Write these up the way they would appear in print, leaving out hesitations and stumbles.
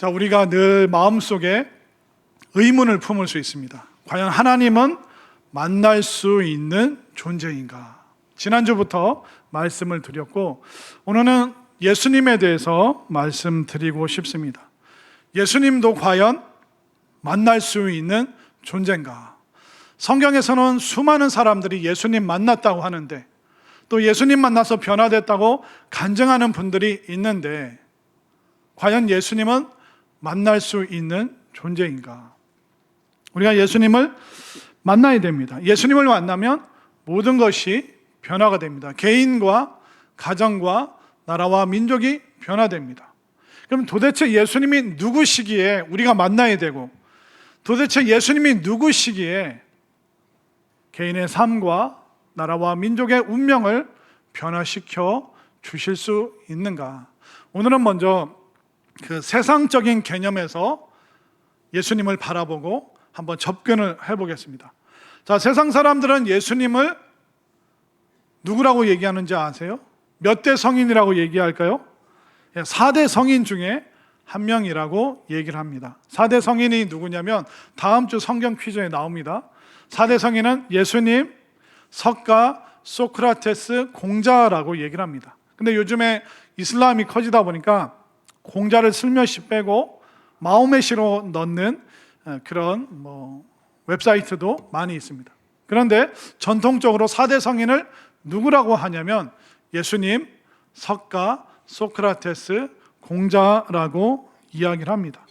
자, 우리가 늘 마음속에 의문을 품을 수 있습니다. 과연 하나님은 만날 수 있는 존재인가? 지난주부터 말씀을 드렸고, 오늘은 예수님에 대해서 말씀드리고 싶습니다. 예수님도 과연 만날 수 있는 존재인가? 성경에서는 수많은 사람들이 예수님 만났다고 하는데, 또 예수님 만나서 변화됐다고 간증하는 분들이 있는데, 과연 예수님은 만날 수 있는 존재인가? 우리가 예수님을 만나야 됩니다. 예수님을 만나면 모든 것이 변화가 됩니다. 개인과 가정과 나라와 민족이 변화됩니다. 그럼 도대체 예수님이 누구시기에 우리가 만나야 되고, 도대체 예수님이 누구시기에 개인의 삶과 나라와 민족의 운명을 변화시켜 주실 수 있는가? 오늘은 먼저 그 세상적인 개념에서 예수님을 바라보고 한번 접근을 해보겠습니다. 자, 세상 사람들은 예수님을 누구라고 얘기하는지 아세요? 몇 대 성인이라고 얘기할까요? 4대 성인 중에 한 명이라고 얘기를 합니다. 4대 성인이 누구냐면 다음 주 성경 퀴즈에 나옵니다. 4대 성인은 예수님, 석가, 소크라테스, 공자라고 얘기를 합니다. 근데 요즘에 이슬람이 커지다 보니까 공자를 슬며시 빼고 마호메시로 넣는 그런 웹사이트도 많이 있습니다. 그런데 전통적으로 4대 성인을 누구라고 하냐면 예수님, 석가, 소크라테스, 공자라고 이야기를 합니다.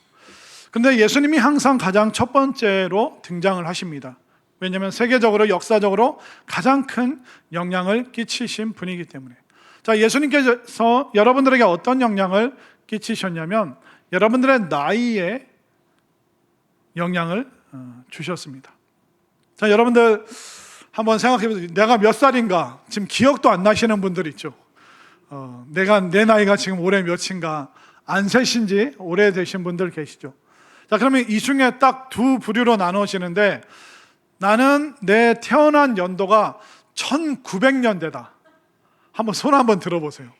근데 예수님이 항상 가장 첫 번째로 등장을 하십니다. 왜냐하면 세계적으로 역사적으로 가장 큰 영향을 끼치신 분이기 때문에. 자, 예수님께서 여러분들에게 어떤 영향을 끼치셨냐면 여러분들의 나이에 영향을 주셨습니다. 자, 여러분들 한번 생각해 보세요. 내가 몇 살인가 지금 기억도 안 나시는 분들 있죠. 내 나이가 지금 올해 몇인가 안 세신 지 오래되신 분들 계시죠. 자, 그러면 이 중에 딱 두 부류로 나누어지는데, 나는 내 태어난 연도가 1900년대다. 한번 손 한번 들어보세요.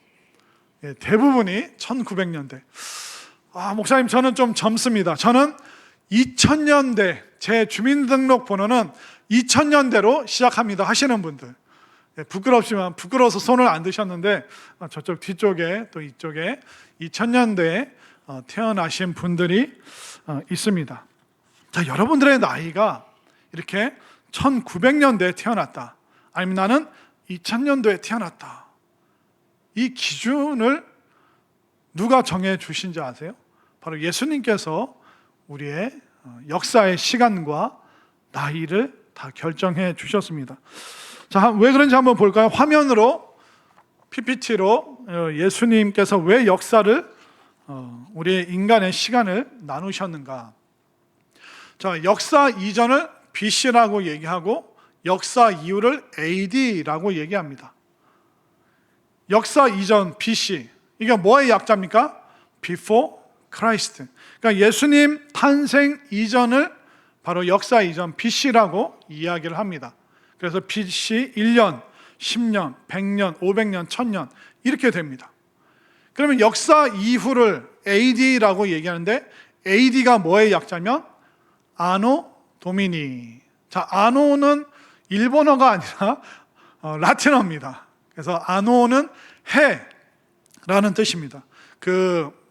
대부분이 1900년대. 목사님, 저는 좀 젊습니다. 저는 2000년대, 제 주민등록 번호는 2000년대로 시작합니다 하시는 분들, 부끄럽지만 부끄러워서 손을 안 드셨는데 저쪽 뒤쪽에 또 이쪽에 2000년대에 태어나신 분들이 있습니다. 자, 여러분들의 나이가 이렇게 1900년대에 태어났다, 아니면 나는 2000년도에 태어났다, 이 기준을 누가 정해 주신지 아세요? 바로 예수님께서 우리의 역사의 시간과 나이를 다 결정해 주셨습니다. 자, 왜 그런지 한번 볼까요? 화면으로, PPT로 예수님께서 왜 역사를, 우리의 인간의 시간을 나누셨는가. 자, 역사 이전을 BC라고 얘기하고 역사 이후를 AD라고 얘기합니다. 역사 이전, BC, 이게 뭐의 약자입니까? Before Christ. 그러니까 예수님 탄생 이전을 바로 역사 이전, BC라고 이야기를 합니다. 그래서 BC 1년, 10년, 100년, 500년, 1000년 이렇게 됩니다. 그러면 역사 이후를 AD라고 얘기하는데, AD가 뭐의 약자면 아노 도미니. 자, 아노는 일본어가 아니라 라틴어입니다. 그래서 아노는 해라는 뜻입니다.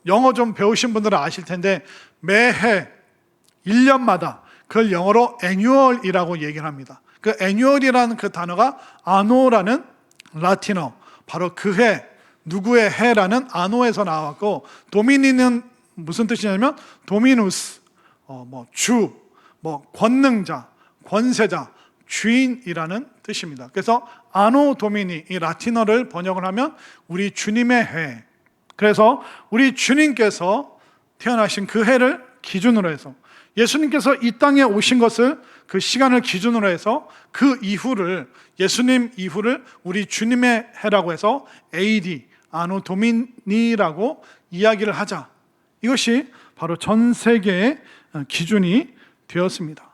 영어 좀 배우신 분들은 아실 텐데 매해 1년마다 그걸 영어로 annual이라고 얘기를 합니다. 그 annual이라는 그 단어가 아노라는 라틴어, 바로 그 해, 누구의 해라는 아노에서 나왔고, 도미니는 무슨 뜻이냐면 도미누스, 주, 권능자, 권세자, 주인이라는 뜻입니다. 그래서 아노 도미니, 이 라틴어를 번역을 하면 우리 주님의 해. 그래서 우리 주님께서 태어나신 그 해를 기준으로 해서, 예수님께서 이 땅에 오신 것을 그 시간을 기준으로 해서 그 이후를, 예수님 이후를 우리 주님의 해라고 해서 AD, 아노 도미니라고 이야기를 하자. 이것이 바로 전 세계의 기준이 되었습니다.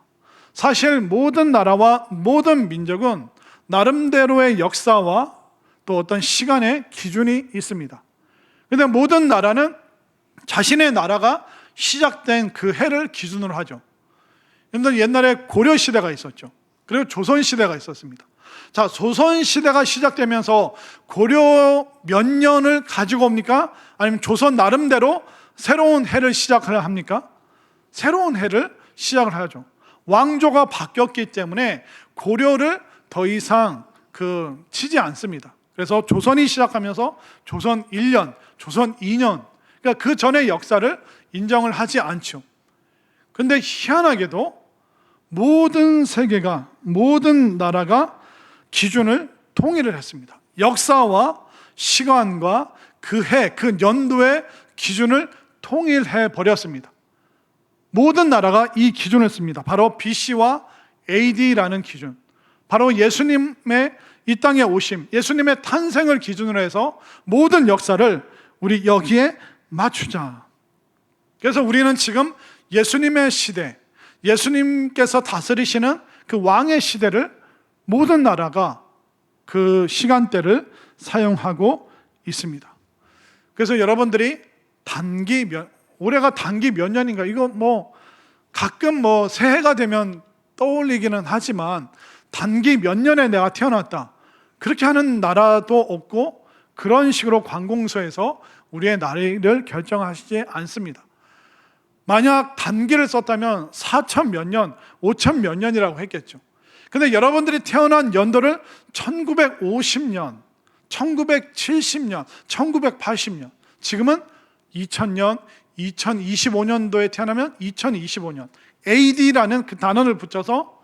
사실 모든 나라와 모든 민족은 나름대로의 역사와 또 어떤 시간의 기준이 있습니다. 그런데 모든 나라는 자신의 나라가 시작된 그 해를 기준으로 하죠. 여러분들 옛날에 고려 시대가 있었죠. 그리고 조선 시대가 있었습니다. 자, 조선 시대가 시작되면서 고려 몇 년을 가지고 옵니까? 아니면 조선 나름대로 새로운 해를 시작을 합니까? 새로운 해를 시작을 하죠. 왕조가 바뀌었기 때문에 고려를 더 이상 치지 않습니다. 그래서 조선이 시작하면서 조선 1년, 조선 2년, 그러니까 그 전의 역사를 인정을 하지 않죠. 그런데 희한하게도 모든 세계가, 모든 나라가 기준을 통일을 했습니다. 역사와 시간과 그 해, 그 연도의 기준을 통일해 버렸습니다. 모든 나라가 이 기준을 씁니다. 바로 BC와 AD라는 기준, 바로 예수님의 이 땅에 오심, 예수님의 탄생을 기준으로 해서 모든 역사를 우리 여기에 맞추자. 그래서 우리는 지금 예수님의 시대, 예수님께서 다스리시는 그 왕의 시대를 모든 나라가 그 시간대를 사용하고 있습니다. 그래서 여러분들이 올해가 단기 몇 년인가, 이거 가끔 새해가 되면 떠올리기는 하지만 단기 몇 년에 내가 태어났다, 그렇게 하는 나라도 없고 그런 식으로 관공서에서 우리의 나이를 결정하시지 않습니다. 만약 단기를 썼다면 4천 몇 년, 5천 몇 년이라고 했겠죠. 근데 여러분들이 태어난 연도를 1950년, 1970년, 1980년, 지금은 2000년, 2025년도에 태어나면 2025년, AD라는 그 단어를 붙여서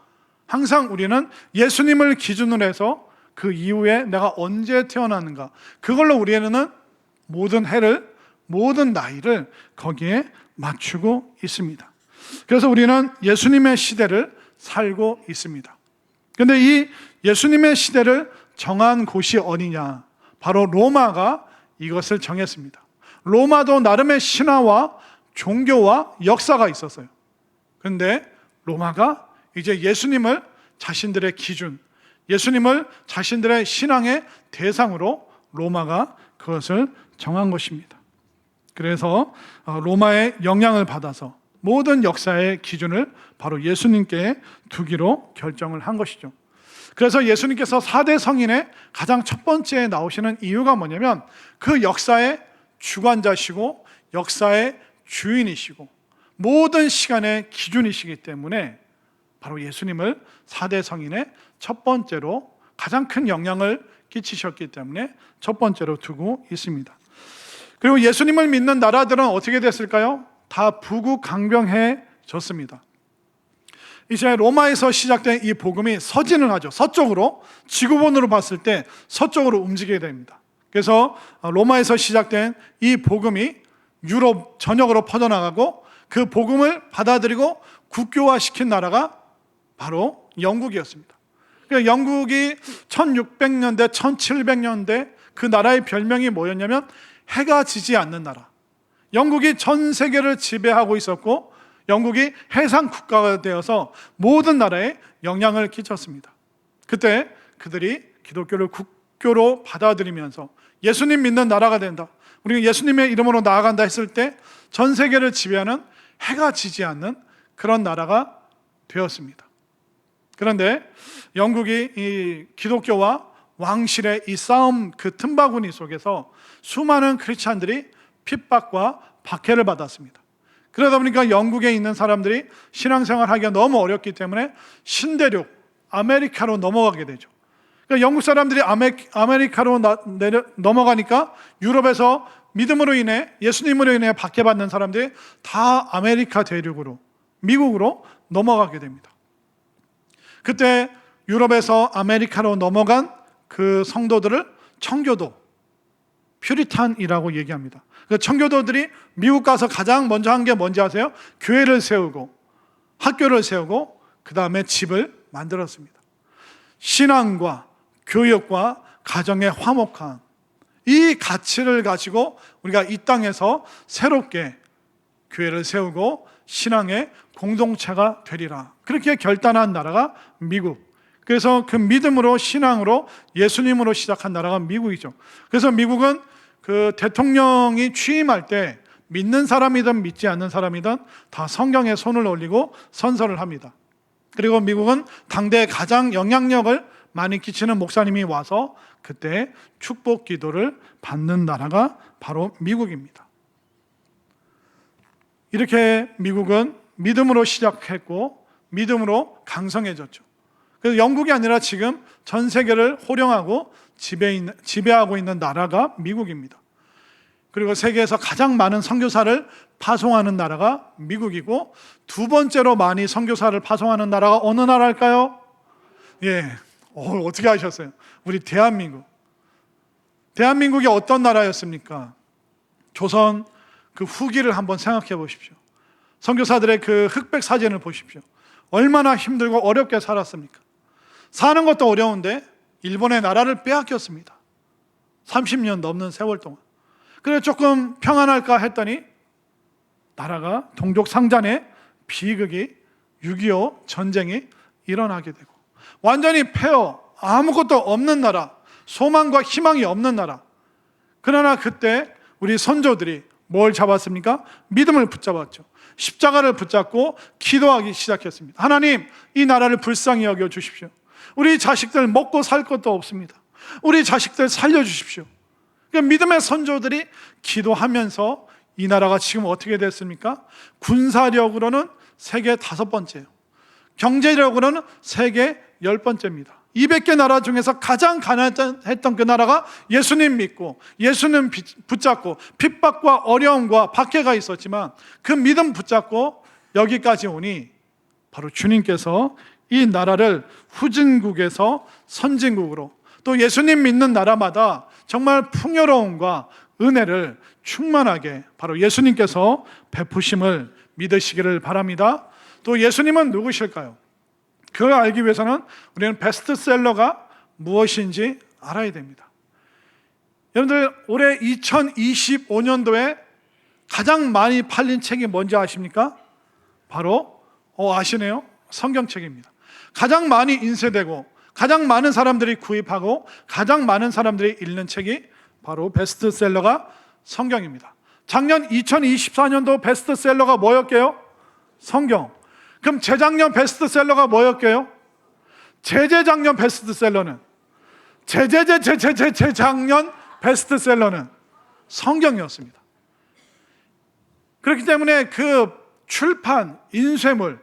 항상 우리는 예수님을 기준으로 해서 그 이후에 내가 언제 태어났는가, 그걸로 우리는 모든 해를, 모든 나이를 거기에 맞추고 있습니다. 그래서 우리는 예수님의 시대를 살고 있습니다. 그런데 이 예수님의 시대를 정한 곳이 어디냐? 바로 로마가 이것을 정했습니다. 로마도 나름의 신화와 종교와 역사가 있었어요. 그런데 로마가 이제 예수님을 자신들의 기준, 예수님을 자신들의 신앙의 대상으로 로마가 그것을 정한 것입니다. 그래서 로마의 영향을 받아서 모든 역사의 기준을 바로 예수님께 두기로 결정을 한 것이죠. 그래서 예수님께서 4대 성인의 가장 첫 번째에 나오시는 이유가 뭐냐면 그 역사의 주관자시고 역사의 주인이시고 모든 시간의 기준이시기 때문에 바로 예수님을 4대 성인의 첫 번째로 가장 큰 영향을 끼치셨기 때문에 첫 번째로 두고 있습니다. 그리고 예수님을 믿는 나라들은 어떻게 됐을까요? 다 부국강병해졌습니다. 이제 로마에서 시작된 이 복음이 서진을 하죠. 서쪽으로, 지구본으로 봤을 때 서쪽으로 움직이게 됩니다. 그래서 로마에서 시작된 이 복음이 유럽 전역으로 퍼져나가고 그 복음을 받아들이고 국교화시킨 나라가 바로 영국이었습니다. 그러니까 영국이 1600년대, 1700년대 그 나라의 별명이 뭐였냐면 해가 지지 않는 나라. 영국이 전 세계를 지배하고 있었고 영국이 해상 국가가 되어서 모든 나라에 영향을 끼쳤습니다. 그때 그들이 기독교를 국교로 받아들이면서 예수님 믿는 나라가 된다, 우리가 예수님의 이름으로 나아간다 했을 때 전 세계를 지배하는 해가 지지 않는 그런 나라가 되었습니다. 그런데 영국이 이 기독교와 왕실의 이 싸움, 그 틈바구니 속에서 수많은 크리스찬들이 핍박과 박해를 받았습니다. 그러다 보니까 영국에 있는 사람들이 신앙생활 하기가 너무 어렵기 때문에 신대륙, 아메리카로 넘어가게 되죠. 그러니까 영국 사람들이 아메리카로 넘어가니까 유럽에서 믿음으로 인해, 예수님으로 인해 박해받는 사람들이 다 아메리카 대륙으로, 미국으로 넘어가게 됩니다. 그때 유럽에서 아메리카로 넘어간 그 성도들을 청교도, 퓨리탄이라고 얘기합니다. 그 청교도들이 미국 가서 가장 먼저 한 게 뭔지 아세요? 교회를 세우고 학교를 세우고 그 다음에 집을 만들었습니다. 신앙과 교육과 가정의 화목함, 이 가치를 가지고 우리가 이 땅에서 새롭게 교회를 세우고 신앙의 공동체가 되리라, 그렇게 결단한 나라가 미국. 그래서 그 믿음으로, 신앙으로, 예수님으로 시작한 나라가 미국이죠. 그래서 미국은 그 대통령이 취임할 때 믿는 사람이든 믿지 않는 사람이든 다 성경에 손을 올리고 선서를 합니다. 그리고 미국은 당대 가장 영향력을 많이 끼치는 목사님이 와서 그때 축복 기도를 받는 나라가 바로 미국입니다. 이렇게 미국은 믿음으로 시작했고 믿음으로 강성해졌죠. 그래서 영국이 아니라 지금 전 세계를 호령하고 지배하고 있는 나라가 미국입니다. 그리고 세계에서 가장 많은 선교사를 파송하는 나라가 미국이고, 두 번째로 많이 선교사를 파송하는 나라가 어느 나라일까요? 어떻게 아셨어요? 우리 대한민국. 대한민국이 어떤 나라였습니까? 조선 그 후기를 한번 생각해 보십시오. 선교사들의 그 흑백 사진을 보십시오. 얼마나 힘들고 어렵게 살았습니까? 사는 것도 어려운데 일본의 나라를 빼앗겼습니다. 30년 넘는 세월 동안. 그래 조금 평안할까 했더니 나라가 동족상잔의 비극이 6.25 전쟁이 일어나게 되고, 완전히 폐허, 아무것도 없는 나라, 소망과 희망이 없는 나라. 그러나 그때 우리 선조들이 뭘 잡았습니까? 믿음을 붙잡았죠. 십자가를 붙잡고 기도하기 시작했습니다. 하나님, 이 나라를 불쌍히 여겨 주십시오. 우리 자식들 먹고 살 것도 없습니다. 우리 자식들 살려주십시오. 믿음의 선조들이 기도하면서 이 나라가 지금 어떻게 됐습니까? 군사력으로는 세계 5번째예요. 경제력으로는 세계 10번째입니다. 200개 나라 중에서 가장 가난했던 그 나라가 예수님 믿고 예수님 붙잡고 핍박과 어려움과 박해가 있었지만 그 믿음 붙잡고 여기까지 오니 바로 주님께서 이 나라를 후진국에서 선진국으로, 또 예수님 믿는 나라마다 정말 풍요로움과 은혜를 충만하게 바로 예수님께서 베푸심을 믿으시기를 바랍니다. 또 예수님은 누구실까요? 그걸 알기 위해서는 우리는 베스트셀러가 무엇인지 알아야 됩니다. 여러분들, 올해 2025년도에 가장 많이 팔린 책이 뭔지 아십니까? 바로 아시네요? 성경책입니다. 가장 많이 인쇄되고 가장 많은 사람들이 구입하고 가장 많은 사람들이 읽는 책이 바로 베스트셀러가 성경입니다. 작년 2024년도 베스트셀러가 뭐였게요? 성경. 그럼 재작년 베스트셀러가 뭐였게요? 재작년 베스트셀러는 재작년 베스트셀러는 성경이었습니다. 그렇기 때문에 그 출판, 인쇄물,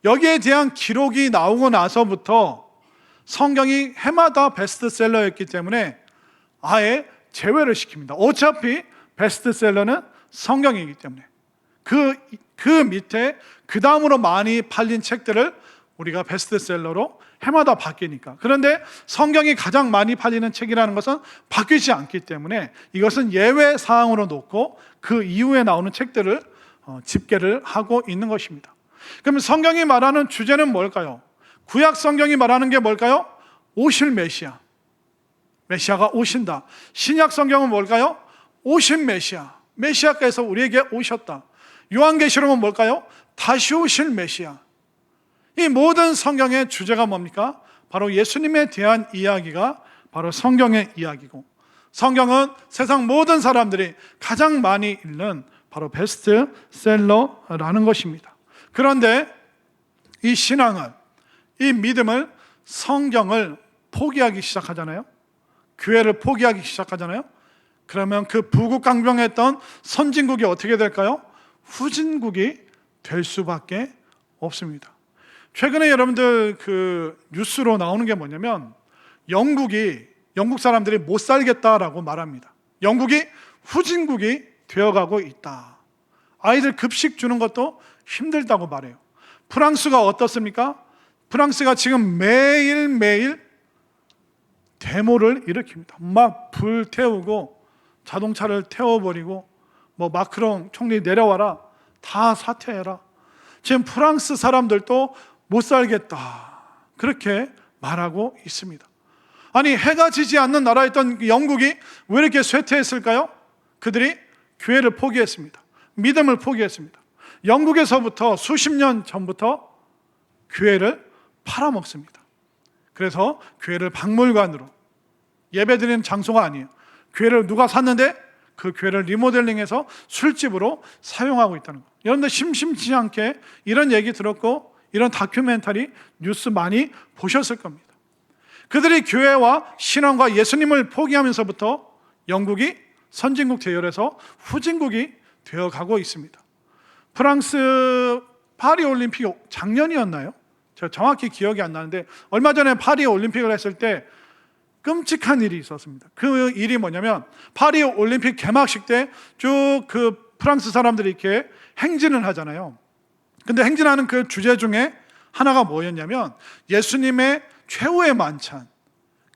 여기에 대한 기록이 나오고 나서부터 성경이 해마다 베스트셀러였기 때문에 아예 제외를 시킵니다. 어차피 베스트셀러는 성경이기 때문에 그 밑에 그 다음으로 많이 팔린 책들을 우리가 베스트셀러로 해마다 바뀌니까. 그런데 성경이 가장 많이 팔리는 책이라는 것은 바뀌지 않기 때문에 이것은 예외 사항으로 놓고 그 이후에 나오는 책들을 집계를 하고 있는 것입니다. 그러면 성경이 말하는 주제는 뭘까요? 구약 성경이 말하는 게 뭘까요? 오실 메시아. 메시아가 오신다. 신약 성경은 뭘까요? 오신 메시아. 메시아께서 우리에게 오셨다. 요한계시록은 뭘까요? 다시 오실 메시아. 이 모든 성경의 주제가 뭡니까? 바로 예수님에 대한 이야기가 바로 성경의 이야기고, 성경은 세상 모든 사람들이 가장 많이 읽는 바로 베스트셀러라는 것입니다. 그런데 이 신앙을, 이 믿음을, 성경을 포기하기 시작하잖아요. 교회를 포기하기 시작하잖아요. 그러면 그 부국강병했던 선진국이 어떻게 될까요? 후진국이 될 수밖에 없습니다. 최근에 여러분들 그 뉴스로 나오는 게 뭐냐면 영국 사람들이 못 살겠다라고 말합니다. 영국이 후진국이 되어가고 있다. 아이들 급식 주는 것도 힘들다고 말해요. 프랑스가 어떻습니까? 프랑스가 지금 매일매일 데모를 일으킵니다. 막 불 태우고 자동차를 태워버리고 마크롱 총리 내려와라, 다 사퇴해라. 지금 프랑스 사람들도 못 살겠다, 그렇게 말하고 있습니다. 아니, 해가 지지 않는 나라였던 영국이 왜 이렇게 쇠퇴했을까요? 그들이 교회를 포기했습니다. 믿음을 포기했습니다. 영국에서부터 수십 년 전부터 교회를 팔아먹습니다. 그래서 교회를 박물관으로, 예배드리는 장소가 아니에요. 교회를 누가 샀는데 그 교회를 리모델링해서 술집으로 사용하고 있다는 거. 여러분들 심심치 않게 이런 얘기 들었고 이런 다큐멘터리 뉴스 많이 보셨을 겁니다. 그들이 교회와 신앙과 예수님을 포기하면서부터 영국이 선진국 대열에서 후진국이 되어가고 있습니다. 프랑스 파리 올림픽 작년이었나요? 제가 정확히 기억이 안 나는데 얼마 전에 파리 올림픽을 했을 때 끔찍한 일이 있었습니다. 그 일이 뭐냐면 파리 올림픽 개막식 때 쭉 그 프랑스 사람들이 이렇게 행진을 하잖아요. 근데 행진하는 그 주제 중에 하나가 뭐였냐면 예수님의 최후의 만찬,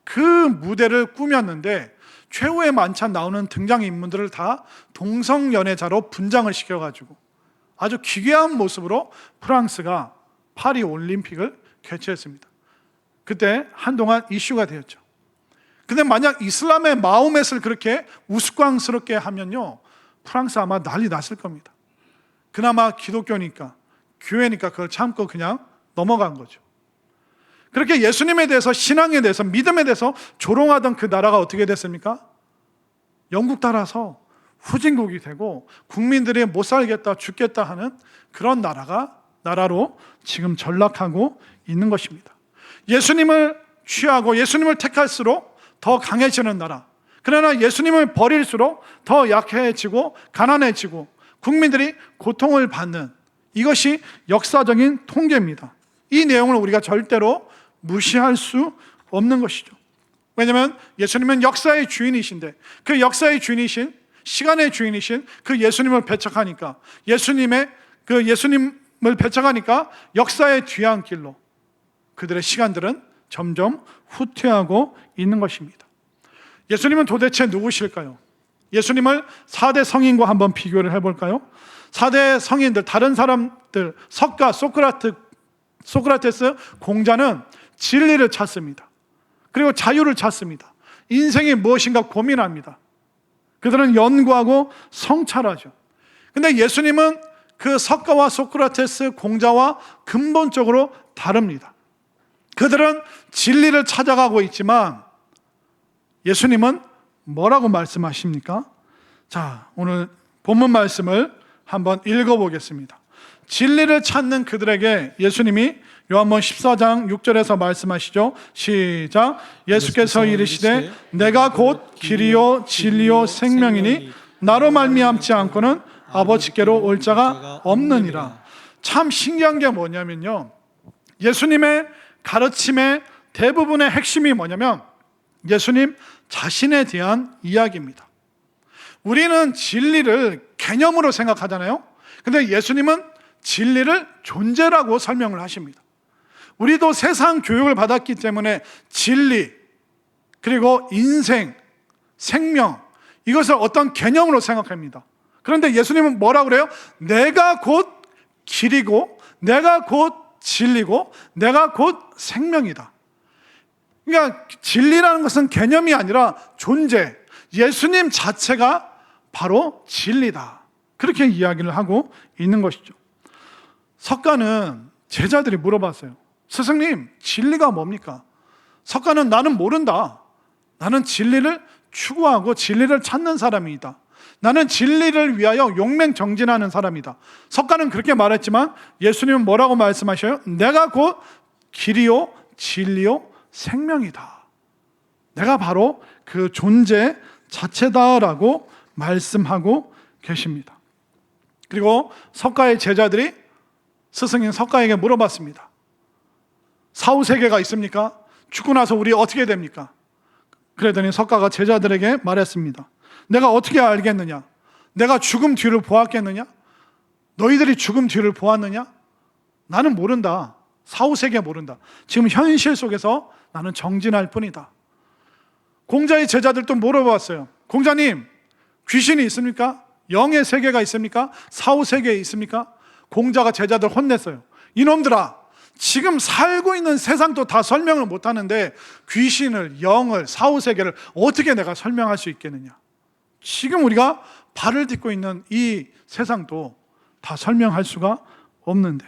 그 무대를 꾸몄는데 최후의 만찬 나오는 등장인물들을 다 동성연애자로 분장을 시켜가지고 아주 기괴한 모습으로 프랑스가 파리 올림픽을 개최했습니다. 그때 한동안 이슈가 되었죠. 근데 만약 이슬람의 마호멧을 그렇게 우스꽝스럽게 하면요, 프랑스 아마 난리 났을 겁니다. 그나마 기독교니까, 교회니까 그걸 참고 그냥 넘어간 거죠. 그렇게 예수님에 대해서, 신앙에 대해서, 믿음에 대해서 조롱하던 그 나라가 어떻게 됐습니까? 영국 따라서 후진국이 되고 국민들이 못 살겠다, 죽겠다 하는 그런 나라로 지금 전락하고 있는 것입니다. 예수님을 취하고 예수님을 택할수록 더 강해지는 나라, 그러나 예수님을 버릴수록 더 약해지고 가난해지고 국민들이 고통을 받는, 이것이 역사적인 통계입니다. 이 내용을 우리가 절대로 무시할 수 없는 것이죠. 왜냐하면 예수님은 역사의 주인이신데 그 역사의 주인이신, 시간의 주인이신 그 예수님을 배척하니까, 예수님을 배척하니까 역사의 뒤안길로 그들의 시간들은 점점 후퇴하고 있는 것입니다. 예수님은 도대체 누구실까요? 예수님을 4대 성인과 한번 비교를 해볼까요? 4대 성인들, 다른 사람들, 석가, 소크라테스, 공자는 진리를 찾습니다. 그리고 자유를 찾습니다. 인생이 무엇인가 고민합니다. 그들은 연구하고 성찰하죠. 근데 예수님은 그 석가와 소크라테스, 공자와 근본적으로 다릅니다. 그들은 진리를 찾아가고 있지만 예수님은 뭐라고 말씀하십니까? 자, 오늘 본문 말씀을 한번 읽어보겠습니다. 진리를 찾는 그들에게 예수님이 요한복음 14장 6절에서 말씀하시죠. 시작. 예수께서 이르시되 내가 곧 길이요 진리요 생명이니 나로 말미암지 않고는 아버지께로 올 자가 없느니라. 참 신기한 게 뭐냐면요, 예수님의 가르침의 대부분의 핵심이 뭐냐면 예수님 자신에 대한 이야기입니다. 우리는 진리를 개념으로 생각하잖아요. 근데 예수님은 진리를 존재라고 설명을 하십니다. 우리도 세상 교육을 받았기 때문에 진리, 그리고 인생, 생명, 이것을 어떤 개념으로 생각합니다. 그런데 예수님은 뭐라고 그래요? 내가 곧 길이고 내가 곧 진리고 내가 곧 생명이다. 그러니까 진리라는 것은 개념이 아니라 존재, 예수님 자체가 바로 진리다, 그렇게 이야기를 하고 있는 것이죠. 석가는 제자들이 물어봤어요. 스승님, 진리가 뭡니까? 석가는 나는 모른다. 나는 진리를 추구하고 진리를 찾는 사람이다. 나는 진리를 위하여 용맹정진하는 사람이다. 석가는 그렇게 말했지만 예수님은 뭐라고 말씀하셔요? 내가 곧 길이요 진리요 생명이다. 내가 바로 그 존재 자체다라고 말씀하고 계십니다. 그리고 석가의 제자들이 스승인 석가에게 물어봤습니다. 사후세계가 있습니까? 죽고 나서 우리 어떻게 됩니까? 그랬더니 석가가 제자들에게 말했습니다. 내가 어떻게 알겠느냐? 내가 죽음 뒤를 보았겠느냐? 너희들이 죽음 뒤를 보았느냐? 나는 모른다. 사후세계 모른다. 지금 현실 속에서 나는 정진할 뿐이다. 공자의 제자들도 물어봤어요. 공자님, 귀신이 있습니까? 영의 세계가 있습니까? 사후세계에 있습니까? 공자가 제자들 혼냈어요. 이놈들아, 지금 살고 있는 세상도 다 설명을 못하는데 귀신을, 영을, 사후세계를 어떻게 내가 설명할 수 있겠느냐? 지금 우리가 발을 딛고 있는 이 세상도 다 설명할 수가 없는데.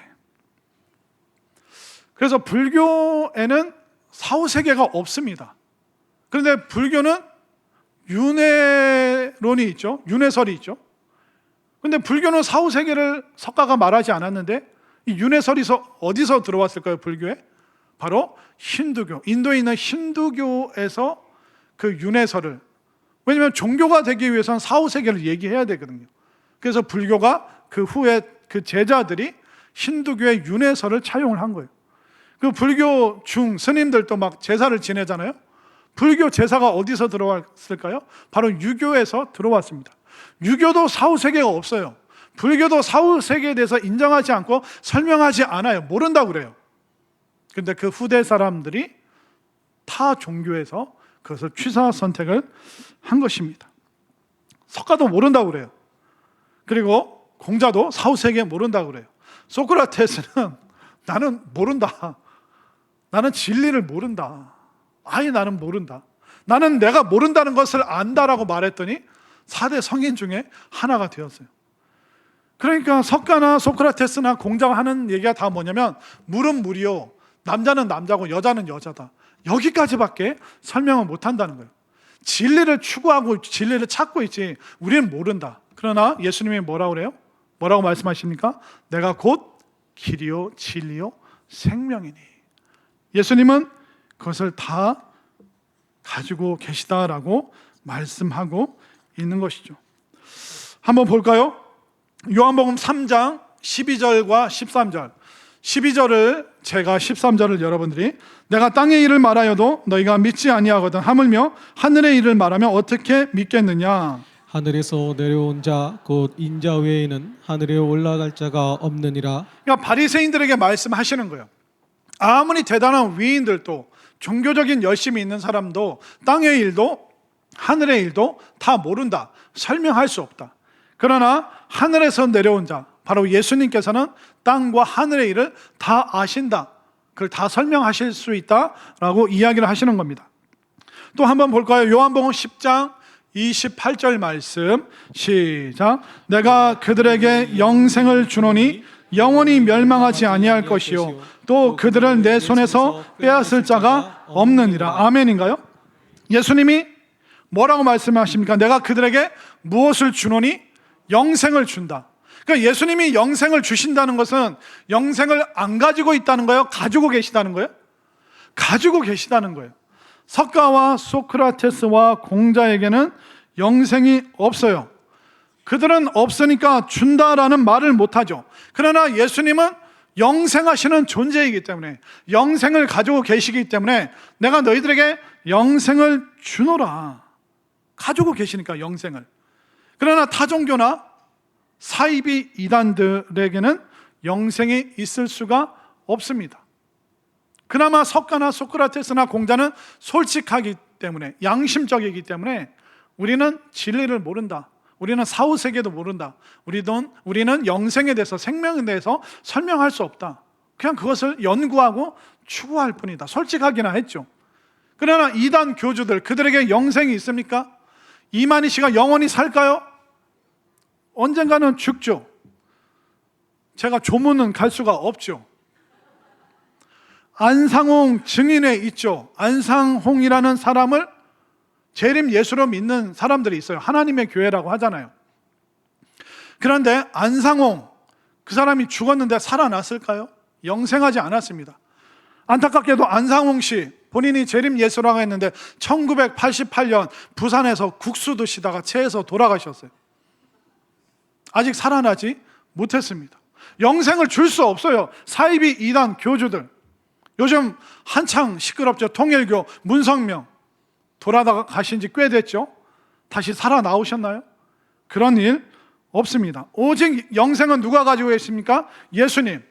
그래서 불교에는 사후세계가 없습니다. 그런데 불교는 윤회론이 있죠. 윤회설이 있죠. 근데 불교는 사후세계를 석가가 말하지 않았는데 이 윤회설이 어디서 들어왔을까요? 불교에? 바로 힌두교, 인도에 있는 힌두교에서 그 윤회설을, 왜냐하면 종교가 되기 위해서는 사후세계를 얘기해야 되거든요. 그래서 불교가 그 후에 그 제자들이 힌두교의 윤회설을 차용을 한 거예요. 그 불교 중 스님들도 막 제사를 지내잖아요. 불교 제사가 어디서 들어왔을까요? 바로 유교에서 들어왔습니다. 유교도 사후세계가 없어요. 불교도 사후세계에 대해서 인정하지 않고 설명하지 않아요. 모른다고 그래요. 근데 그 후대 사람들이 타 종교에서 그것을 취사 선택을 한 것입니다. 석가도 모른다고 그래요. 그리고 공자도 사후세계 모른다고 그래요. 소크라테스는 나는 모른다. 나는 진리를 모른다. 아예 나는 모른다. 나는 내가 모른다는 것을 안다라고 말했더니 4대 성인 중에 하나가 되었어요. 그러니까 석가나 소크라테스나 공자가 하는 얘기가 다 뭐냐면 물은 물이요, 남자는 남자고 여자는 여자다. 여기까지밖에 설명을 못한다는 거예요. 진리를 추구하고 진리를 찾고 있지 우리는 모른다. 그러나 예수님이 뭐라고 그래요? 뭐라고 말씀하십니까? 내가 곧 길이요 진리요 생명이니. 예수님은 그것을 다 가지고 계시다라고 말씀하고 있는 것이죠. 한번 볼까요? 요한복음 3장 12절과 13절. 12절을 제가 13절을 여러분들이 내가 땅의 일을 말하여도 너희가 믿지 아니하거든 하물며 하늘의 일을 말하면 어떻게 믿겠느냐. 하늘에서 내려온 자 곧 인자 외에는 하늘에 올라갈 자가 없느니라. 그러니까 바리새인들에게 말씀하시는 거예요. 아무리 대단한 위인들도 종교적인 열심이 있는 사람도 땅의 일도 하늘의 일도 다 모른다. 설명할 수 없다. 그러나 하늘에서 내려온 자 바로 예수님께서는 땅과 하늘의 일을 다 아신다. 그걸 다 설명하실 수 있다라고 이야기를 하시는 겁니다. 또 한번 볼까요? 요한복음 10장 28절 말씀 시작. 내가 그들에게 영생을 주노니 영원히 멸망하지 아니할 것이요 또 그들을 내 손에서 빼앗을 자가 없느니라. 아멘인가요? 예수님이 뭐라고 말씀하십니까? 내가 그들에게 무엇을 주노니? 영생을 준다. 그러니까 예수님이 영생을 주신다는 것은 영생을 안 가지고 있다는 거예요? 가지고 계시다는 거예요? 가지고 계시다는 거예요. 석가와 소크라테스와 공자에게는 영생이 없어요. 그들은 없으니까 준다라는 말을 못하죠. 그러나 예수님은 영생하시는 존재이기 때문에 영생을 가지고 계시기 때문에 내가 너희들에게 영생을 주노라. 가지고 계시니까 영생을. 그러나 타종교나 사이비 이단들에게는 영생이 있을 수가 없습니다. 그나마 석가나 소크라테스나 공자는 솔직하기 때문에 양심적이기 때문에 우리는 진리를 모른다. 우리는 사후세계도 모른다. 우리는 영생에 대해서 생명에 대해서 설명할 수 없다. 그냥 그것을 연구하고 추구할 뿐이다. 솔직하기나 했죠. 그러나 이단 교주들 그들에게 영생이 있습니까? 이만희 씨가 영원히 살까요? 언젠가는 죽죠. 제가 조문은 갈 수가 없죠. 안상홍 증인회 있죠. 안상홍이라는 사람을 재림 예수로 믿는 사람들이 있어요. 하나님의 교회라고 하잖아요. 그런데 안상홍 그 사람이 죽었는데 살아났을까요? 영생하지 않았습니다. 안타깝게도 안상홍 씨 본인이 재림 예수라고 했는데 1988년 부산에서 국수 드시다가 체해서 돌아가셨어요. 아직 살아나지 못했습니다. 영생을 줄 수 없어요. 사이비 이단 교주들. 요즘 한창 시끄럽죠. 통일교 문성명 돌아다가 가신 지 꽤 됐죠. 다시 살아나오셨나요? 그런 일 없습니다. 오직 영생은 누가 가지고 계십니까? 예수님.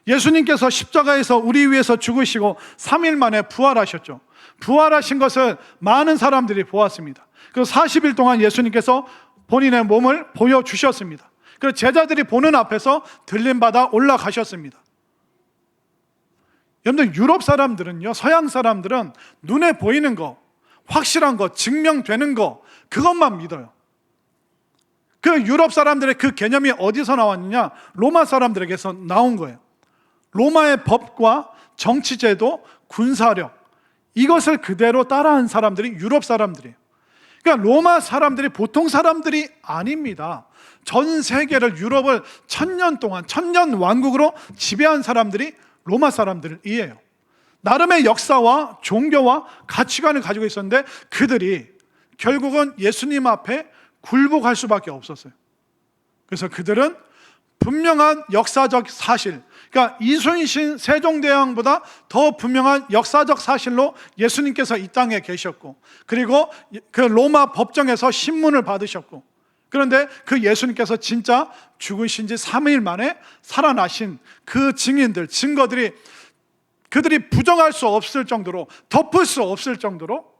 예수님께서 십자가에서 우리 위해서 죽으시고 3일 만에 부활하셨죠. 부활하신 것을 많은 사람들이 보았습니다. 그 40일 동안 예수님께서 본인의 몸을 보여주셨습니다. 그 제자들이 보는 앞에서 들림받아 올라가셨습니다. 여러분들 유럽 사람들은요, 서양 사람들은 눈에 보이는 거, 확실한 거, 증명되는 거 그것만 믿어요. 그 유럽 사람들의 그 개념이 어디서 나왔느냐? 로마 사람들에게서 나온 거예요. 로마의 법과 정치제도, 군사력 이것을 그대로 따라한 사람들이 유럽 사람들이에요. 그러니까 로마 사람들이 보통 사람들이 아닙니다. 전 세계를, 유럽을 1000년 동안 1000년 왕국으로 지배한 사람들이 로마 사람들이에요. 나름의 역사와 종교와 가치관을 가지고 있었는데 그들이 결국은 예수님 앞에 굴복할 수밖에 없었어요. 그래서 그들은 분명한 역사적 사실, 그러니까 이순신 세종대왕보다 더 분명한 역사적 사실로 예수님께서 이 땅에 계셨고, 그리고 그 로마 법정에서 신문을 받으셨고, 그런데 그 예수님께서 진짜 죽으신 지 3일 만에 살아나신 그 증인들, 증거들이 그들이 부정할 수 없을 정도로, 덮을 수 없을 정도로,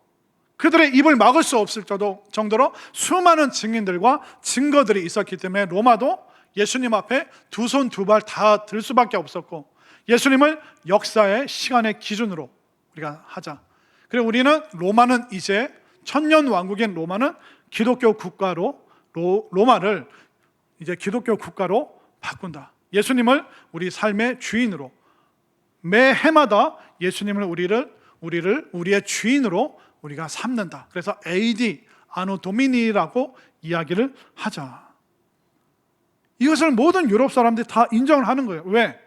그들의 입을 막을 수 없을 정도로 수많은 증인들과 증거들이 있었기 때문에 로마도 예수님 앞에 두 손 두 발 다 들 수밖에 없었고, 예수님을 역사의 시간의 기준으로 우리가 하자. 그리고 우리는 로마는 이제 1000년 왕국인 로마는 기독교 국가로, 로마를 이제 기독교 국가로 바꾼다. 예수님을 우리 삶의 주인으로, 매 해마다 예수님을 우리의 주인으로 우리가 삼는다. 그래서 AD, 아노 도미니라고 이야기를 하자. 이것을 모든 유럽 사람들이 다 인정을 하는 거예요. 왜?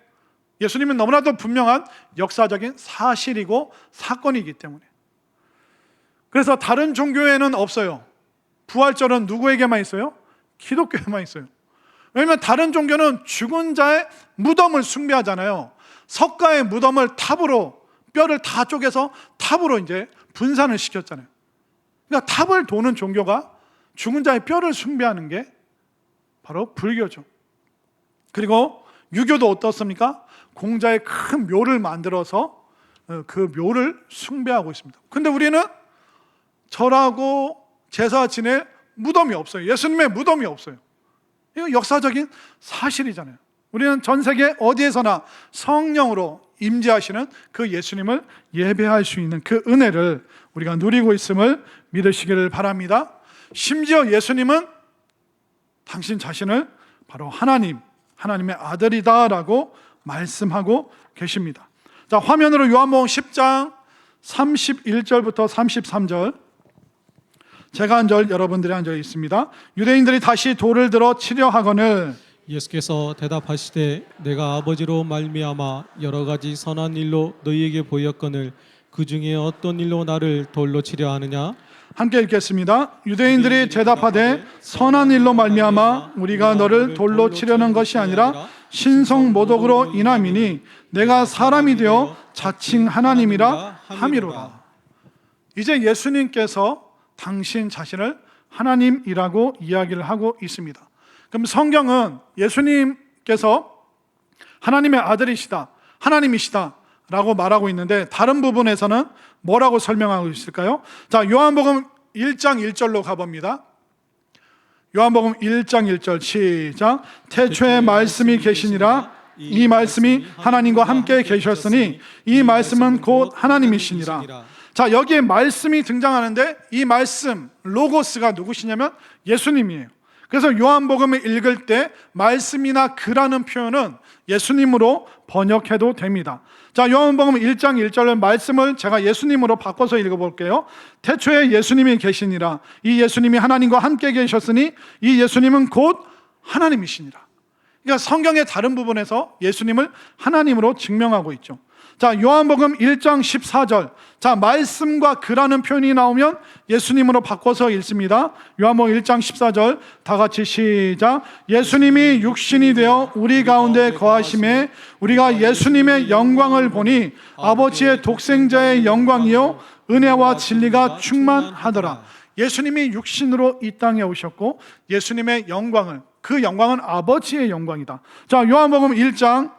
예수님은 너무나도 분명한 역사적인 사실이고 사건이기 때문에. 그래서 다른 종교에는 없어요. 부활절은 누구에게만 있어요? 기독교에만 있어요. 왜냐하면 다른 종교는 죽은 자의 무덤을 숭배하잖아요. 석가의 무덤을 탑으로, 뼈를 다 쪼개서 탑으로 이제 분산을 시켰잖아요. 그러니까 탑을 도는 종교가 죽은 자의 뼈를 숭배하는 게 바로 불교죠. 그리고 유교도 어떻습니까? 공자의 큰 묘를 만들어서 그 묘를 숭배하고 있습니다. 근데 우리는 절하고 제사 지낼 무덤이 없어요. 예수님의 무덤이 없어요. 이거 역사적인 사실이잖아요. 우리는 전 세계 어디에서나 성령으로 임재하시는 그 예수님을 예배할 수 있는 그 은혜를 우리가 누리고 있음을 믿으시기를 바랍니다. 심지어 예수님은 당신 자신을 바로 하나님의 아들이다라고 말씀하고 계십니다. 자, 화면으로 요한복음 10장 31절부터 33절, 제가 한 절, 여러분들이 한 절 있습니다. 유대인들이 다시 돌을 들어 치려 하거늘 예수께서 대답하시되 내가 아버지로 말미암아 여러 가지 선한 일로 너희에게 보였거늘 그 중에 어떤 일로 나를 돌로 치려 하느냐? 함께 읽겠습니다. 유대인들이 대답하되 선한 일로 말미암아 우리가 너를 돌로 치려는 것이 아니라 신성 모독으로 인함이니 내가 사람이 되어 자칭 하나님이라 함이로라. 이제 예수님께서 당신 자신을 하나님이라고 이야기를 하고 있습니다. 그럼 성경은 예수님께서 하나님의 아들이시다, 하나님이시다 라고 말하고 있는데, 다른 부분에서는 뭐라고 설명하고 있을까요? 자, 요한복음 1장 1절로 가봅니다. 요한복음 1장 1절 시작. 태초에 말씀이 계시니라. 이 말씀이 하나님과 함께 계셨으니 이 말씀은 곧 하나님이시니라. 자, 여기에 말씀이 등장하는데 이 말씀, 로고스가 누구시냐면 예수님이에요. 그래서 요한복음을 읽을 때 말씀이나 그라는 표현은 예수님으로 번역해도 됩니다. 자, 요한복음 1장 1절의 말씀을 제가 예수님으로 바꿔서 읽어볼게요. 태초에 예수님이 계시니라. 이 예수님이 하나님과 함께 계셨으니 이 예수님은 곧 하나님이시니라. 그러니까 성경의 다른 부분에서 예수님을 하나님으로 증명하고 있죠. 자, 요한복음 1장 14절. 자, 말씀과 그라는 표현이 나오면 예수님으로 바꿔서 읽습니다. 요한복음 1장 14절 다 같이 시작. 예수님이 육신이 되어 우리 가운데 거하심에 우리가 예수님의 영광을 보니 아버지의 독생자의 영광이요 은혜와 진리가 충만하더라. 예수님이 육신으로 이 땅에 오셨고 예수님의 영광을, 그 영광은 아버지의 영광이다. 자, 요한복음 1장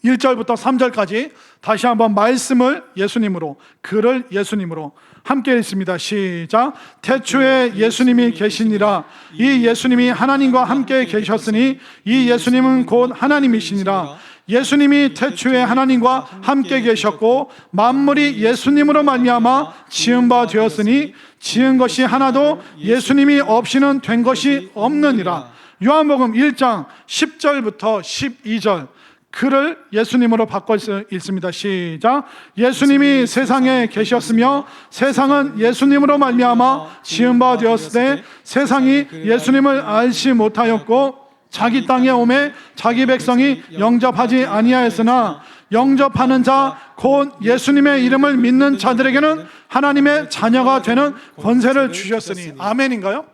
1절부터 3절까지 다시 한번 말씀을 예수님으로, 글을 예수님으로 함께 읽습니다. 시작. 태초에 예수님이 계시니라. 이 예수님이 하나님과 함께 계셨으니 이 예수님은 곧 하나님이시니라. 예수님이 태초에 하나님과 함께 계셨고 만물이 예수님으로 말미암아 지은 바 되었으니 지은 것이 하나도 예수님이 없이는 된 것이 없느니라. 요한복음 1장 10절부터 12절 그를 예수님으로 바꿔 읽습니다. 시작. 예수님이 세상에 계셨으며 세상은 예수님으로 말미암아 지은 바 되었으되 세상이 예수님을 알지 못하였고 자기 땅에 오매 자기 백성이 영접하지 아니하였으나 영접하는 자 곧 예수님의 이름을 믿는 자들에게는 하나님의 자녀가 되는 권세를 주셨으니. 아멘인가요?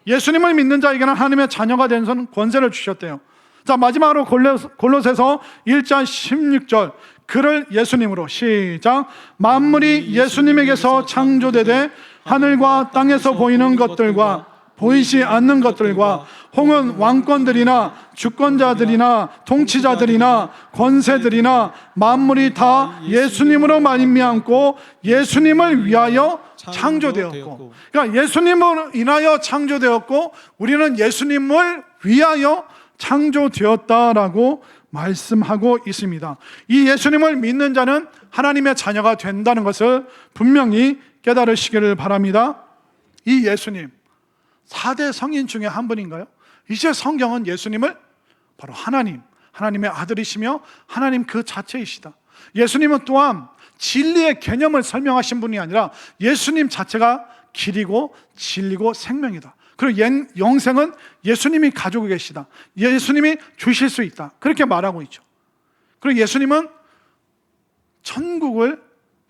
예수님을 믿는 자에게는 하나님의 자녀가 되는 권세를 주셨대요. 자, 마지막으로 골로새서 1장 16절. 그를 예수님으로. 시작. 만물이 예수님에게서 창조되되 하늘과 땅에서 보이는 것들과 보이지 않는 것들과 혹은 왕권들이나 주권자들이나 통치자들이나 권세들이나 만물이 다 예수님으로 말미암고 예수님을 위하여 창조되었고. 그러니까 예수님을 인하여 창조되었고 우리는 예수님을 위하여 창조되었다라고 말씀하고 있습니다. 이 예수님을 믿는 자는 하나님의 자녀가 된다는 것을 분명히 깨달으시기를 바랍니다. 이 예수님 4대 성인 중에 한 분인가요? 이제 성경은 예수님을 바로 하나님의 아들이시며 하나님 그 자체이시다. 예수님은 또한 진리의 개념을 설명하신 분이 아니라 예수님 자체가 길이고 진리고 생명이다. 그리고 영생은 예수님이 가지고 계시다. 예수님이 주실 수 있다. 그렇게 말하고 있죠. 그리고 예수님은 천국을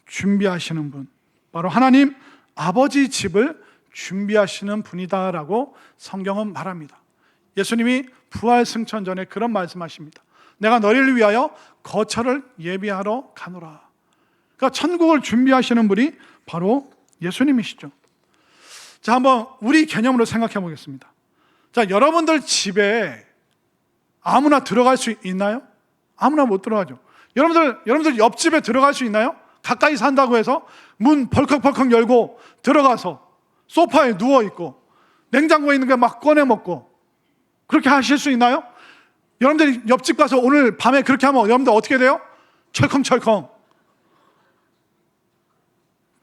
준비하시는 분, 바로 하나님 아버지 집을 준비하시는 분이다라고 성경은 말합니다. 예수님이 부활 승천 전에 그런 말씀하십니다. 내가 너희를 위하여 거처를 예비하러 가노라. 그러니까 천국을 준비하시는 분이 바로 예수님이시죠. 자, 한번 우리 개념으로 생각해 보겠습니다. 자, 여러분들 집에 아무나 들어갈 수 있나요? 아무나 못 들어가죠. 여러분들 옆집에 들어갈 수 있나요? 가까이 산다고 해서 문 벌컥벌컥 열고 들어가서 소파에 누워 있고 냉장고에 있는 게 막 꺼내 먹고 그렇게 하실 수 있나요? 여러분들이 옆집 가서 오늘 밤에 그렇게 하면 여러분들 어떻게 돼요? 철컹철컹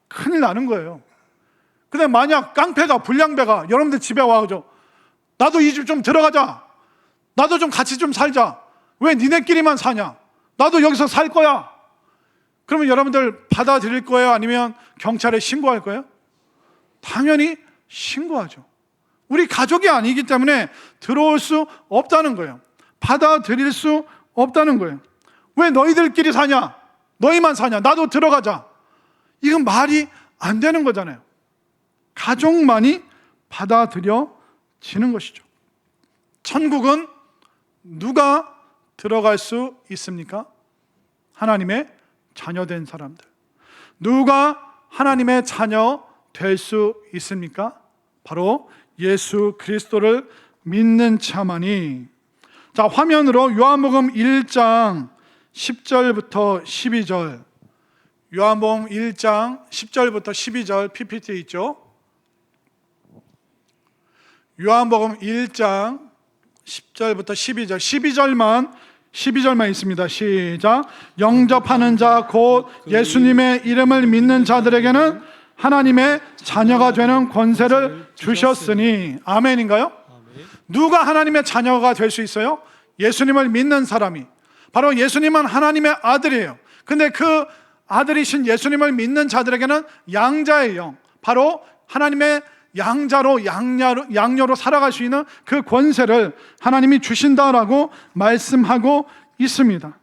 큰일 나는 거예요. 근데 만약 깡패가 불량배가 여러분들 집에 와가지고 나도 이 집 좀 들어가자, 나도 좀 같이 좀 살자, 왜 니네끼리만 사냐, 나도 여기서 살 거야, 그러면 여러분들 받아들일 거예요? 아니면 경찰에 신고할 거예요? 당연히 신고하죠. 우리 가족이 아니기 때문에 들어올 수 없다는 거예요. 받아들일 수 없다는 거예요. 왜 너희들끼리 사냐, 너희만 사냐, 나도 들어가자, 이건 말이 안 되는 거잖아요. 가족만이 받아들여지는 것이죠. 천국은 누가 들어갈 수 있습니까? 하나님의 자녀된 사람들. 누가 하나님의 자녀 될 수 있습니까? 바로 예수 그리스도를 믿는 자만이. 자, 화면으로 요한복음 1장 10절부터 12절, 요한복음 1장 10절부터 12절 PPT에 있죠. 요한복음 1장 10절부터 12절, 12절만 있습니다. 시작. 영접하는 자 곧 예수님의 이름을 믿는 자들에게는 하나님의 자녀가 되는 권세를 주셨으니. 아멘인가요? 아멘. 누가 하나님의 자녀가 될 수 있어요? 예수님을 믿는 사람이. 바로 예수님은 하나님의 아들이에요. 근데 그 아들이신 예수님을 믿는 자들에게는 양자의 영, 바로 하나님의 양자로 양녀로 살아갈 수 있는 그 권세를 하나님이 주신다라고 말씀하고 있습니다.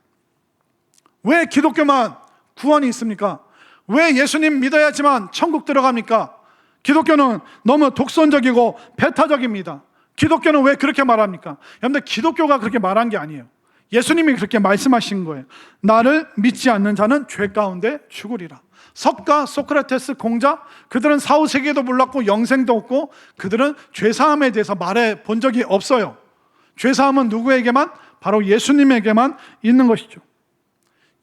왜 기독교만 구원이 있습니까? 왜 예수님 믿어야지만 천국 들어갑니까? 기독교는 너무 독선적이고 배타적입니다. 기독교는 왜 그렇게 말합니까? 여러분들, 기독교가 그렇게 말한 게 아니에요. 예수님이 그렇게 말씀하신 거예요. 나를 믿지 않는 자는 죄 가운데 죽으리라. 석가, 소크라테스, 공자, 그들은 사후세계도 몰랐고 영생도 없고 그들은 죄사함에 대해서 말해 본 적이 없어요. 죄사함은 누구에게만? 바로 예수님에게만 있는 것이죠.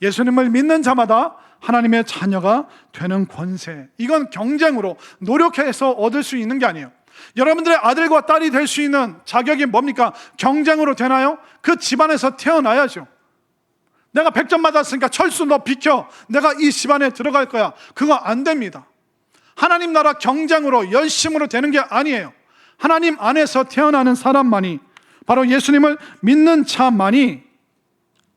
예수님을 믿는 자마다 하나님의 자녀가 되는 권세, 이건 경쟁으로 노력해서 얻을 수 있는 게 아니에요. 여러분들의 아들과 딸이 될 수 있는 자격이 뭡니까? 경쟁으로 되나요? 그 집안에서 태어나야죠. 내가 100점 맞았으니까 철수 너 비켜, 내가 이 집안에 들어갈 거야, 그거 안 됩니다. 하나님 나라 경쟁으로 열심으로 되는 게 아니에요. 하나님 안에서 태어나는 사람만이, 바로 예수님을 믿는 자만이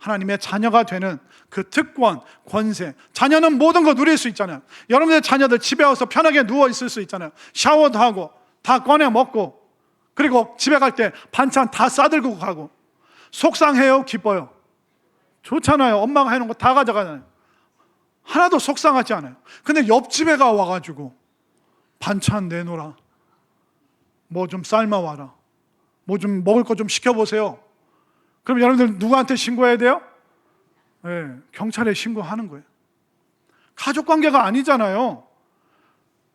하나님의 자녀가 되는 그 특권, 권세. 자녀는 모든 거 누릴 수 있잖아요. 여러분의 자녀들 집에 와서 편하게 누워 있을 수 있잖아요. 샤워도 하고 다 꺼내 먹고, 그리고 집에 갈 때 반찬 다 싸들고 가고. 속상해요? 기뻐요? 좋잖아요. 엄마가 해놓은 거 다 가져가잖아요. 하나도 속상하지 않아요. 근데 옆집에가 와가지고 반찬 내놓으라, 뭐 좀 삶아와라, 뭐 좀 먹을 거 좀 시켜보세요. 그럼 여러분들 누구한테 신고해야 돼요? 네, 경찰에 신고하는 거예요. 가족관계가 아니잖아요.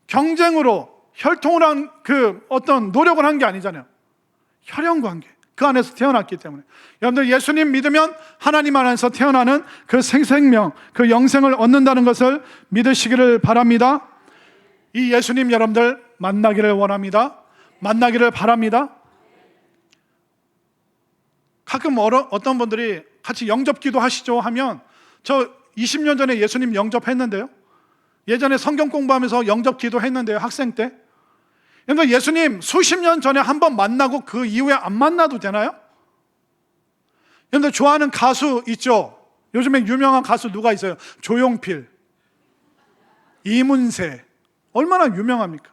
경쟁으로 혈통을 한 그 어떤 노력을 한 게 아니잖아요. 혈연관계, 그 안에서 태어났기 때문에. 여러분들 예수님 믿으면 하나님 안에서 태어나는 그 생명, 그 영생을 얻는다는 것을 믿으시기를 바랍니다. 이 예수님 여러분들 만나기를 원합니다. 만나기를 바랍니다. 가끔 어떤 분들이 같이 영접기도 하시죠 하면, 저 20년 전에 예수님 영접했는데요. 예전에 성경 공부하면서 영접기도 했는데요, 학생 때. 그러니까 예수님 수십 년 전에 한번 만나고 그 이후에 안 만나도 되나요? 여러분들 좋아하는 가수 있죠? 요즘에 유명한 가수 누가 있어요? 조용필, 이문세. 얼마나 유명합니까?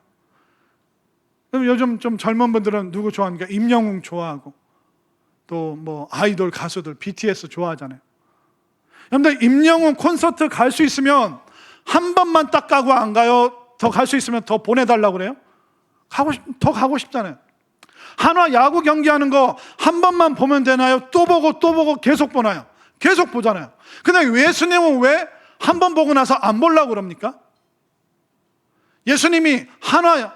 그럼 요즘 좀 젊은 분들은 누구 좋아하니까 임영웅 좋아하고, 또 뭐 아이돌 가수들 BTS 좋아하잖아요. 여러분들 임영웅 콘서트 갈 수 있으면 한 번만 딱 가고 안 가요? 더 갈 수 있으면 더 보내달라고 그래요? 더 가고 싶잖아요. 한화 야구 경기하는 거 한 번만 보면 되나요? 또 보고 계속 보나요? 계속 보잖아요. 근데 예수님은 왜 한 번 보고 나서 안 보려고 그럽니까? 예수님이 한화,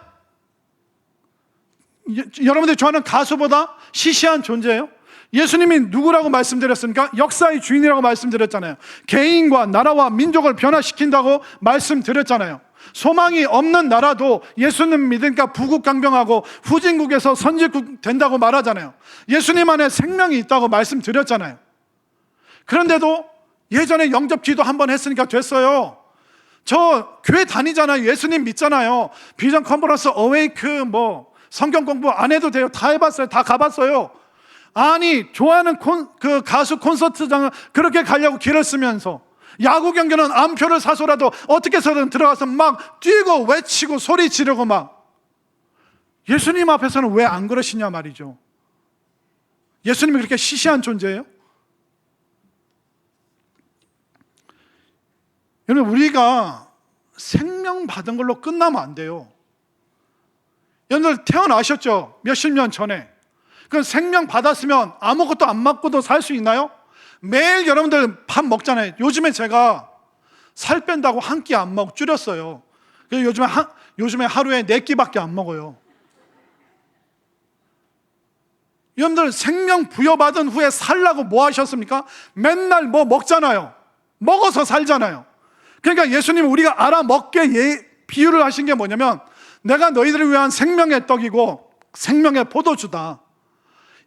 여러분들이 좋아하는 가수보다 시시한 존재예요? 예수님이 누구라고 말씀드렸습니까? 역사의 주인이라고 말씀드렸잖아요. 개인과 나라와 민족을 변화시킨다고 말씀드렸잖아요. 소망이 없는 나라도 예수님 믿으니까 부국강병하고 후진국에서 선진국 된다고 말하잖아요. 예수님 안에 생명이 있다고 말씀드렸잖아요. 그런데도 예전에 영접 기도 한번 했으니까 됐어요. 저 교회 다니잖아요. 예수님 믿잖아요. 비전 컨퍼런스, 어웨이크, 뭐 성경 공부 안 해도 돼요. 다 해봤어요. 다 가봤어요. 아니, 좋아하는 그 가수 콘서트장을 그렇게 가려고 길을 쓰면서, 야구 경기는 암표를 사서라도 어떻게 해서든 들어가서 막 뛰고 외치고 소리 지르고 막. 예수님 앞에서는 왜 안 그러시냐 말이죠. 예수님이 그렇게 시시한 존재예요? 여러분, 우리가 생명 받은 걸로 끝나면 안 돼요. 여러분들 태어나셨죠? 몇십 년 전에. 그 생명 받았으면 아무것도 안 먹고도 살 수 있나요? 매일 여러분들 밥 먹잖아요. 요즘에 제가 살 뺀다고 한 끼 안 먹고 줄였어요. 그래서 요즘에 하루에 4끼밖에 안 먹어요. 여러분들 생명 부여받은 후에 살라고 뭐 하셨습니까? 맨날 뭐 먹잖아요. 먹어서 살잖아요. 그러니까 예수님은 우리가 알아먹게 비유를 하신 게 뭐냐면, 내가 너희들을 위한 생명의 떡이고 생명의 포도주다.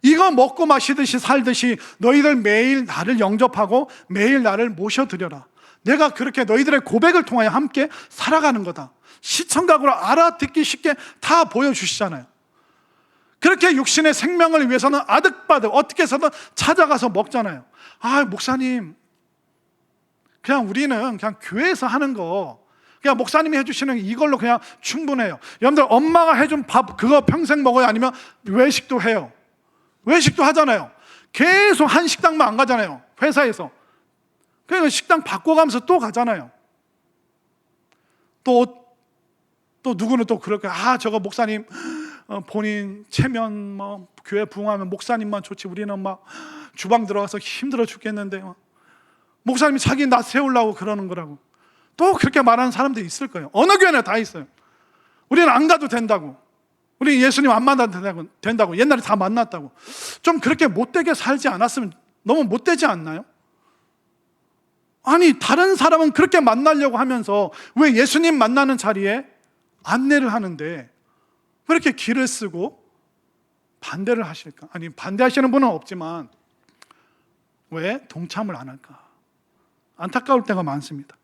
이거 먹고 마시듯이 살듯이 너희들 매일 나를 영접하고 매일 나를 모셔드려라. 내가 그렇게 너희들의 고백을 통하여 함께 살아가는 거다. 시청각으로 알아듣기 쉽게 다 보여주시잖아요. 그렇게 육신의 생명을 위해서는 아득바득 어떻게 해서든 찾아가서 먹잖아요. 아, 목사님, 그냥 우리는 그냥 교회에서 하는 거, 그냥 목사님이 해주시는 이걸로 그냥 충분해요. 여러분들 엄마가 해준 밥 그거 평생 먹어요? 아니면 외식도 해요? 외식도 하잖아요. 계속 한 식당만 안 가잖아요. 회사에서. 그러니까 식당 바꿔가면서 또 가잖아요. 또 누구는 또 그렇게, 저거 목사님 본인 체면 뭐 교회 부흥하면 목사님만 좋지 우리는 막 주방 들어가서 힘들어 죽겠는데 목사님이 자기 나 세우려고 그러는 거라고. 또 그렇게 말하는 사람들이 있을 거예요. 어느 교회나 다 있어요. 우리는 안 가도 된다고. 우리 예수님 안 만나도 된다고. 옛날에 다 만났다고. 좀 그렇게 못되게 살지 않았으면 너무 못되지 않나요? 아니, 다른 사람은 그렇게 만나려고 하면서 왜 예수님 만나는 자리에 안내를 하는데 왜 이렇게 길을 쓰고 반대를 하실까? 아니, 반대하시는 분은 없지만 왜 동참을 안 할까? 안타까울 때가 많습니다.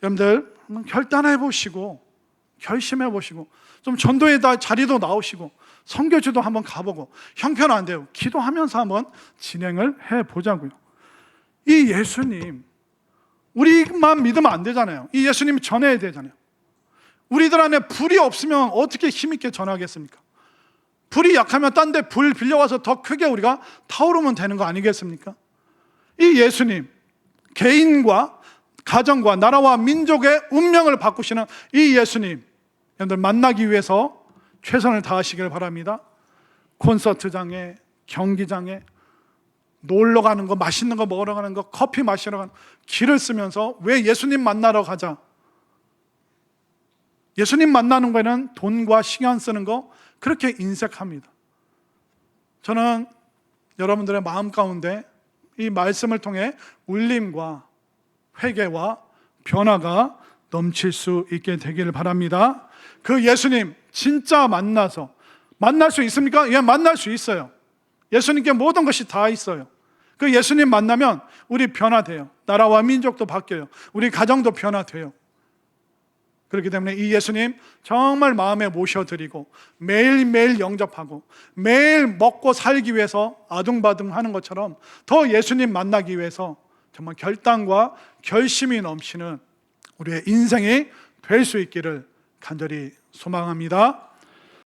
여러분들 결단해 보시고 결심해 보시고 좀 전도의 자리도 나오시고 선교지도 한번 가보고 형편 안 돼요. 기도하면서 한번 진행을 해 보자고요. 이 예수님, 우리만 믿으면 안 되잖아요. 이 예수님 전해야 되잖아요. 우리들 안에 불이 없으면 어떻게 힘있게 전하겠습니까? 불이 약하면 딴 데 불 빌려와서 더 크게 우리가 타오르면 되는 거 아니겠습니까? 이 예수님, 개인과 가정과 나라와 민족의 운명을 바꾸시는 이 예수님, 여러분들 만나기 위해서 최선을 다하시길 바랍니다. 콘서트장에, 경기장에, 놀러 가는 거, 맛있는 거 먹으러 가는 거, 커피 마시러 가는 거, 길을 쓰면서 왜 예수님 만나러 가자. 예수님 만나는 거에는 돈과 시간 쓰는 거 그렇게 인색합니다. 저는 여러분들의 마음 가운데 이 말씀을 통해 울림과 회개와 변화가 넘칠 수 있게 되기를 바랍니다. 그 예수님 진짜 만나서 만날 수 있습니까? 예, 만날 수 있어요. 예수님께 모든 것이 다 있어요. 그 예수님 만나면 우리 변화돼요. 나라와 민족도 바뀌어요. 우리 가정도 변화돼요. 그렇기 때문에 이 예수님 정말 마음에 모셔드리고 매일매일 영접하고 매일 먹고 살기 위해서 아둥바둥 하는 것처럼 더 예수님 만나기 위해서 정말 결단과 결심이 넘치는 우리의 인생이 될 수 있기를 간절히 소망합니다.